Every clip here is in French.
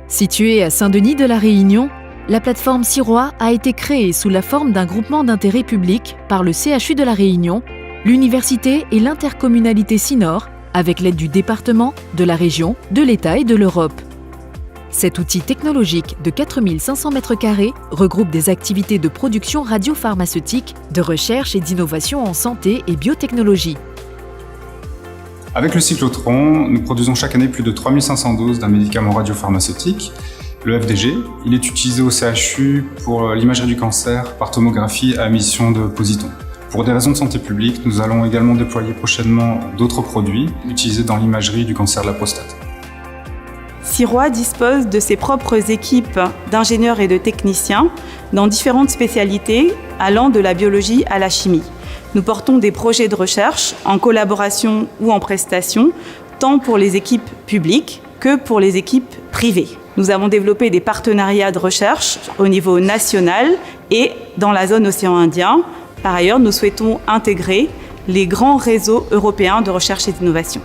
Située à Saint-Denis de la Réunion, la plateforme Sirois a été créée sous la forme d'un groupement d'intérêt public par le CHU de la Réunion, l'université et l'intercommunalité Sinor, avec l'aide du département, de la région, de l'État et de l'Europe. Cet outil technologique de 4500 m² regroupe des activités de production radiopharmaceutique, de recherche et d'innovation en santé et biotechnologie. Avec le cyclotron, nous produisons chaque année plus de 3500 doses d'un médicament radiopharmaceutique, le FDG. Il est utilisé au CHU pour l'imagerie du cancer par tomographie à émission de positons. Pour des raisons de santé publique, nous allons également déployer prochainement d'autres produits utilisés dans l'imagerie du cancer de la prostate. Sirois dispose de ses propres équipes d'ingénieurs et de techniciens dans différentes spécialités allant de la biologie à la chimie. Nous portons des projets de recherche en collaboration ou en prestation, tant pour les équipes publiques que pour les équipes privées. Nous avons développé des partenariats de recherche au niveau national et dans la zone océan Indien. Par ailleurs, nous souhaitons intégrer les grands réseaux européens de recherche et d'innovation.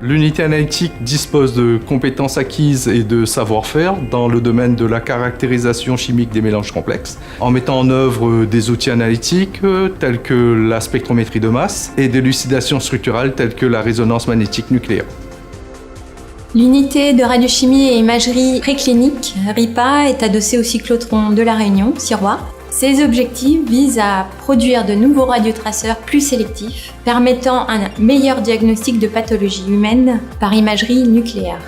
L'unité analytique dispose de compétences acquises et de savoir-faire dans le domaine de la caractérisation chimique des mélanges complexes, en mettant en œuvre des outils analytiques tels que la spectrométrie de masse et d'élucidation structurale telles que la résonance magnétique nucléaire. L'unité de radiochimie et imagerie préclinique, RIPA, est adossée au cyclotron de la Réunion, Sirois. Ces objectifs visent à produire de nouveaux radiotraceurs plus sélectifs, permettant un meilleur diagnostic de pathologies humaines par imagerie nucléaire.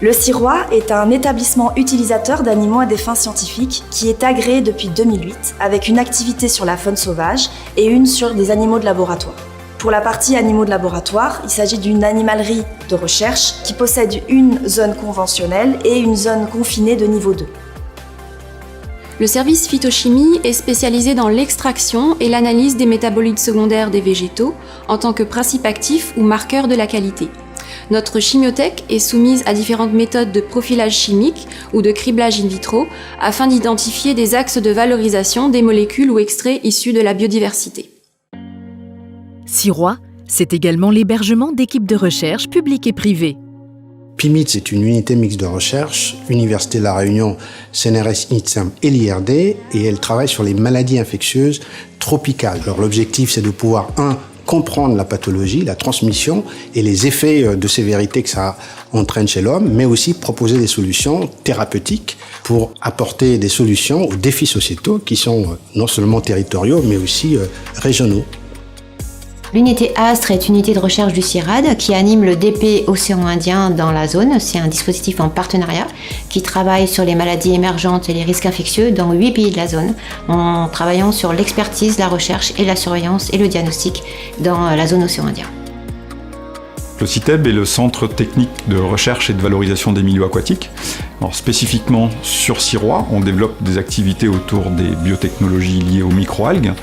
Le Sirois est un établissement utilisateur d'animaux à des fins scientifiques qui est agréé depuis 2008 avec une activité sur la faune sauvage et une sur des animaux de laboratoire. Pour la partie animaux de laboratoire, il s'agit d'une animalerie de recherche qui possède une zone conventionnelle et une zone confinée de niveau 2. Le service phytochimie est spécialisé dans l'extraction et l'analyse des métabolites secondaires des végétaux en tant que principe actif ou marqueur de la qualité. Notre chimiothèque est soumise à différentes méthodes de profilage chimique ou de criblage in vitro afin d'identifier des axes de valorisation des molécules ou extraits issus de la biodiversité. Sirois, c'est également l'hébergement d'équipes de recherche publiques et privées. PIMIT, c'est une unité mixte de recherche, Université de la Réunion, CNRS, INSERM et l'IRD, et elle travaille sur les maladies infectieuses tropicales. Alors l'objectif, c'est de pouvoir, comprendre la pathologie, la transmission et les effets de sévérité que ça entraîne chez l'homme, mais aussi proposer des solutions thérapeutiques pour apporter des solutions aux défis sociétaux qui sont non seulement territoriaux, mais aussi régionaux. L'unité ASTRE est une unité de recherche du CIRAD qui anime le DP Océan Indien dans la zone. C'est un dispositif en partenariat qui travaille sur les maladies émergentes et les risques infectieux dans 8 pays de la zone, en travaillant sur l'expertise, la recherche et la surveillance et le diagnostic dans la zone Océan Indien. Le CITEB est le centre technique de recherche et de valorisation des milieux aquatiques. Alors, spécifiquement sur Sirois, on développe des activités autour des biotechnologies liées aux microalgues,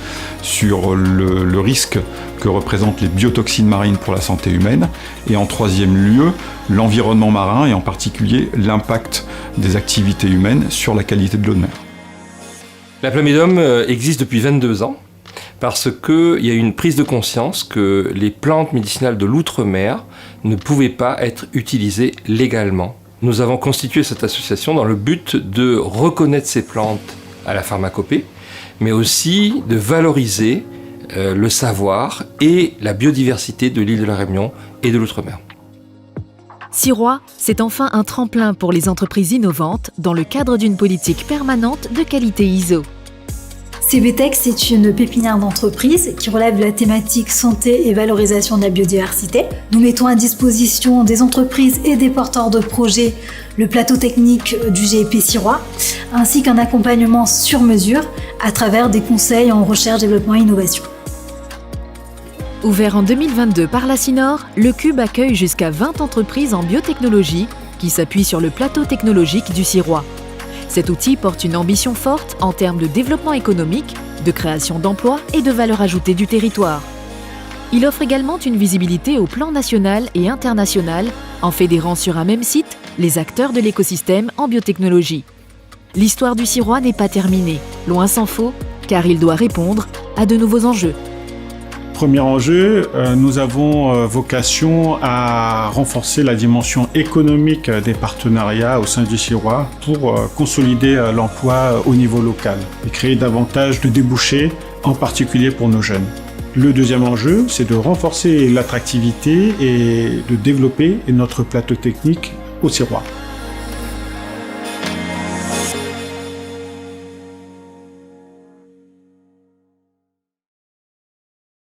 sur le risque que représentent les biotoxines marines pour la santé humaine, et en troisième lieu, l'environnement marin et en particulier l'impact des activités humaines sur la qualité de l'eau de mer. La Plamidum existe depuis 22 ans. Parce qu'il y a eu une prise de conscience que les plantes médicinales de l'outre-mer ne pouvaient pas être utilisées légalement. Nous avons constitué cette association dans le but de reconnaître ces plantes à la pharmacopée, mais aussi de valoriser le savoir et la biodiversité de l'île de la Réunion et de l'outre-mer. Sirois, c'est enfin un tremplin pour les entreprises innovantes dans le cadre d'une politique permanente de qualité ISO. CBTech, c'est une pépinière d'entreprise qui relève de la thématique santé et valorisation de la biodiversité. Nous mettons à disposition des entreprises et des porteurs de projets le plateau technique du GEP Sirois, ainsi qu'un accompagnement sur mesure à travers des conseils en recherche, développement et innovation. Ouvert en 2022 par la Sinor, le Cube accueille jusqu'à 20 entreprises en biotechnologie qui s'appuient sur le plateau technologique du Sirois. Cet outil porte une ambition forte en termes de développement économique, de création d'emplois et de valeur ajoutée du territoire. Il offre également une visibilité au plan national et international en fédérant sur un même site les acteurs de l'écosystème en biotechnologie. L'histoire du Sirois n'est pas terminée, loin s'en faut, car il doit répondre à de nouveaux enjeux. Premier enjeu, nous avons vocation à renforcer la dimension économique des partenariats au sein du Sirois pour consolider l'emploi au niveau local et créer davantage de débouchés, en particulier pour nos jeunes. Le deuxième enjeu, c'est de renforcer l'attractivité et de développer notre plateau technique au Sirois.